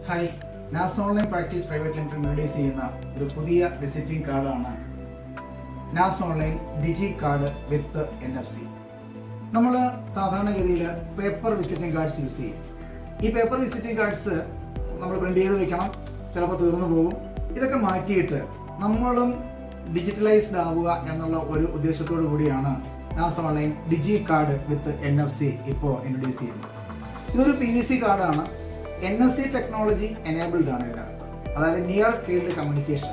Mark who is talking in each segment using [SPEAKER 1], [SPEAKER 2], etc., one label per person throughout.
[SPEAKER 1] Hi, Naz online practice private limited introduce ചെയ്യുന്ന ഒരു പുതിയ വിസിറ്റിംഗ് കാർഡാണ് Naz online digi card with NFC. നമ്മൾ സാധാരണഗതിയിൽ പേപ്പർ വിസിറ്റിംഗ് കാർഡ്സ് യൂസ് ചെയ്യും. ഈ പേപ്പർ വിസിറ്റിംഗ് കാർഡ്സ് നമ്മൾ പ്രിന്റ് ചെയ്ത് വെക്കണം, ചിലപ്പോൾ തീർന്നു പോകും. ഇതൊക്കെ മാറ്റിയിട്ട് നമ്മളും ഡിജിറ്റലൈസ്ഡ് ആവുക എന്നുള്ള ഒരു ഉദ്ദേശത്തോടു കൂടിയാണ് Naz online digi card with NFC ഇപ്പോൾ ഇൻട്രൊഡ്യൂസ് ചെയ്യുന്നത്. ഇതൊരു PVC കാർഡാണ്. NFC ടെക്നോളജി എനേബിൾഡ് ആണ് ഇതിനകത്ത്, അതായത് നിയർ ഫീൽഡ് കമ്മ്യൂണിക്കേഷൻ.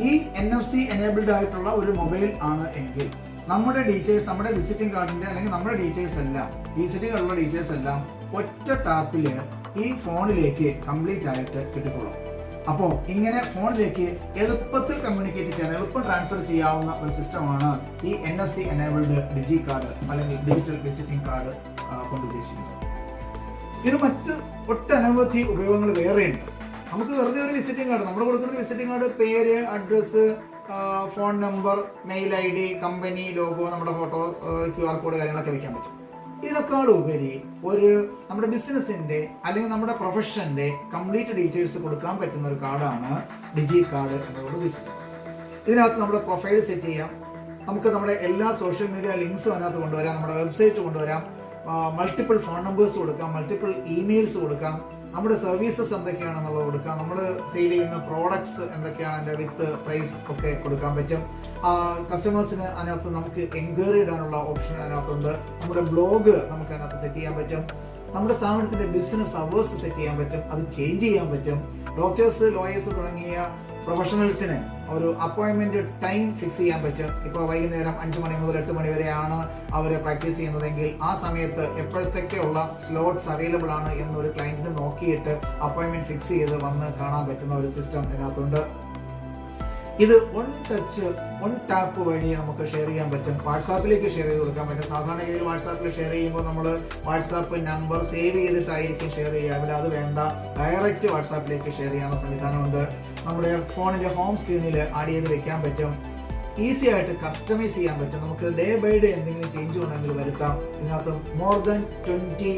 [SPEAKER 1] ഈ NFC എനേബിൾഡ് ആയിട്ടുള്ള ഒരു മൊബൈൽ ആണ് എങ്കിൽ നമ്മുടെ ഡീറ്റെയിൽസ്, നമ്മുടെ വിസിറ്റിംഗ് കാർഡിന്റെ അല്ലെങ്കിൽ നമ്മുടെ ഡീറ്റെയിൽസ് എല്ലാം, വിസിറ്റിംഗ് കാർഡിലുള്ള ഡീറ്റെയിൽസ് എല്ലാം ഒറ്റ ടാപ്പിൽ ഈ ഫോണിലേക്ക് കംപ്ലീറ്റ് ആയിട്ട് കിട്ടിക്കോളും. അപ്പോൾ ഇങ്ങനെ ഫോണിലേക്ക് എളുപ്പത്തിൽ കമ്മ്യൂണിക്കേറ്റ് ചെയ്യാൻ, എളുപ്പം ട്രാൻസ്ഫർ ചെയ്യാവുന്ന ഒരു സിസ്റ്റമാണ് ഈ NFC എനേബിൾഡ് ഡിജി കാർഡ് അല്ലെങ്കിൽ ഡിജിറ്റൽ വിസിറ്റിംഗ് കാർഡ് കൊണ്ട് ഉദ്ദേശിക്കുന്നത്. ഇത് മറ്റ് ഒട്ടനവധി ഉപയോഗങ്ങൾ വേറെയുണ്ട്. നമുക്ക് വെറുതെ ഒരു വിസിറ്റിംഗ് കാർഡ്, നമ്മൾ കൊടുക്കുന്ന വിസിറ്റിംഗ് കാർഡ് പേര്, address, phone number, mail ID, company logo, നമ്മുടെ ഫോട്ടോ, QR കോഡ് കാര്യങ്ങളൊക്കെ വെക്കാൻ പറ്റും. ഇതിനേക്കാൾ ഉപരി നമ്മുടെ ബിസിനസിന്റെ അല്ലെങ്കിൽ നമ്മുടെ പ്രൊഫഷന്റെ കംപ്ലീറ്റ് ഡീറ്റെയിൽസ് കൊടുക്കാൻ പറ്റുന്ന ഒരു കാർഡാണ് ഡിജി കാർഡ് എന്നുള്ളത് ഉദ്ദേശിക്കുന്നത്. ഇതിനകത്ത് നമ്മുടെ പ്രൊഫൈൽ സെറ്റ് ചെയ്യാം, നമുക്ക് നമ്മുടെ എല്ലാ സോഷ്യൽ മീഡിയ ലിങ്ക്സും അതിനകത്ത് കൊണ്ടുവരാം, നമ്മുടെ വെബ്സൈറ്റ് കൊണ്ടുവരാം, മൾട്ടിപ്പിൾ ഫോൺ നമ്പേഴ്സ് കൊടുക്കാം, മൾട്ടിപ്പിൾ ഇമെയിൽസ് കൊടുക്കാം, നമ്മുടെ സർവീസസ് എന്തൊക്കെയാണെന്നുള്ളത് കൊടുക്കാം, നമ്മൾ സെയിൽ ചെയ്യുന്ന പ്രോഡക്ട്സ് എന്തൊക്കെയാണ്, അതിൻ്റെ വിത്ത് പ്രൈസ് ഒക്കെ കൊടുക്കാൻ പറ്റും. കസ്റ്റമേഴ്സിന് അതിനകത്ത് നമുക്ക് എൻക്വയറി ഇടാനുള്ള ഓപ്ഷൻ അതിനകത്തുണ്ട്. നമ്മുടെ ബ്ലോഗ് നമുക്ക് അതിനകത്ത് സെറ്റ് ചെയ്യാൻ പറ്റും. നമ്മുടെ സ്ഥാപനത്തിന്റെ ബിസിനസ് അവേഴ്സ് സെറ്റ് ചെയ്യാൻ പറ്റും, അത് ചേഞ്ച് ചെയ്യാൻ പറ്റും. ഡോക്ടേഴ്സ്, ലോയേഴ്സ് തുടങ്ങിയ പ്രൊഫഷണൽസിന് ഒരു അപ്പോയിൻമെന്റ് ടൈം ഫിക്സ് ചെയ്യാൻ പറ്റും. ഇപ്പോൾ വൈകുന്നേരം 5 മണി മുതൽ 8 മണി വരെയാണ് അവർ പ്രാക്ടീസ് ചെയ്യുന്നതെങ്കിൽ ആ സമയത്ത് എപ്പോഴത്തേക്കുള്ള സ്ലോട്ട്സ് അവൈലബിൾ ആണ് എന്നൊരു ക്ലയന്റിന് നോക്കിയിട്ട് അപ്പോയിൻമെന്റ് ഫിക്സ് ചെയ്ത് വന്ന് കാണാൻ പറ്റുന്ന ഒരു സിസ്റ്റം ഇതിനകത്തുണ്ട്. ഇത് വൺ ടാപ്പ് വഴി നമുക്ക് ഷെയർ ചെയ്യാൻ പറ്റും. വാട്സാപ്പിലേക്ക് ഷെയർ ചെയ്ത് കൊടുക്കാൻ പറ്റും. സാധാരണ രീതിയിൽ വാട്സാപ്പിൽ ഷെയർ ചെയ്യുമ്പോൾ നമ്മൾ വാട്സാപ്പ് നമ്പർ സേവ് ചെയ്തിട്ടായിരിക്കും ഷെയർ ചെയ്യുക. ഇവിടെ അത് വേണ്ട, ഡയറക്റ്റ് വാട്സാപ്പിലേക്ക് ഷെയർ ചെയ്യാനുള്ള സംവിധാനമുണ്ട്. നമ്മുടെ ഫോണിന്റെ ഹോം സ്ക്രീനിൽ ആഡ് ചെയ്ത് വെക്കാൻ പറ്റും. ഈസി ആയിട്ട് കസ്റ്റമൈസ് ചെയ്യാൻ പറ്റും. നമുക്ക് ഡേ ബൈ ഡേ എന്തെങ്കിലും ചേഞ്ച് ഉണ്ടെങ്കിൽ വരുത്താം. ഇതിനകത്ത് more than 20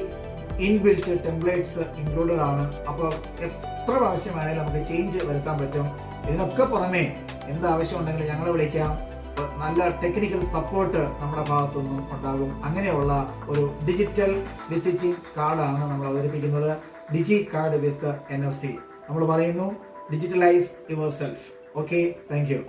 [SPEAKER 1] inbuilt templates included ആണ്. അപ്പോൾ എത്ര പ്രാവശ്യം വേണമെങ്കിലും നമുക്ക് ചേഞ്ച് വരുത്താൻ പറ്റും. ഇതിനൊക്കെ പുറമെ എന്താവശ്യം ഉണ്ടെങ്കിലും ഞങ്ങളെ വിളിക്കാം. നല്ല ടെക്നിക്കൽ സപ്പോർട്ട് നമ്മുടെ ഭാഗത്തുനിന്നും ഉണ്ടാകും. അങ്ങനെയുള്ള ഒരു ഡിജിറ്റൽ വിസിറ്റിംഗ് കാർഡാണ് നമ്മൾ അവതരിപ്പിക്കുന്നത്, ഡിജി കാർഡ് വിത്ത് NFC. നമ്മൾ പറയുന്നു, digitalise your self. Okay, thank you.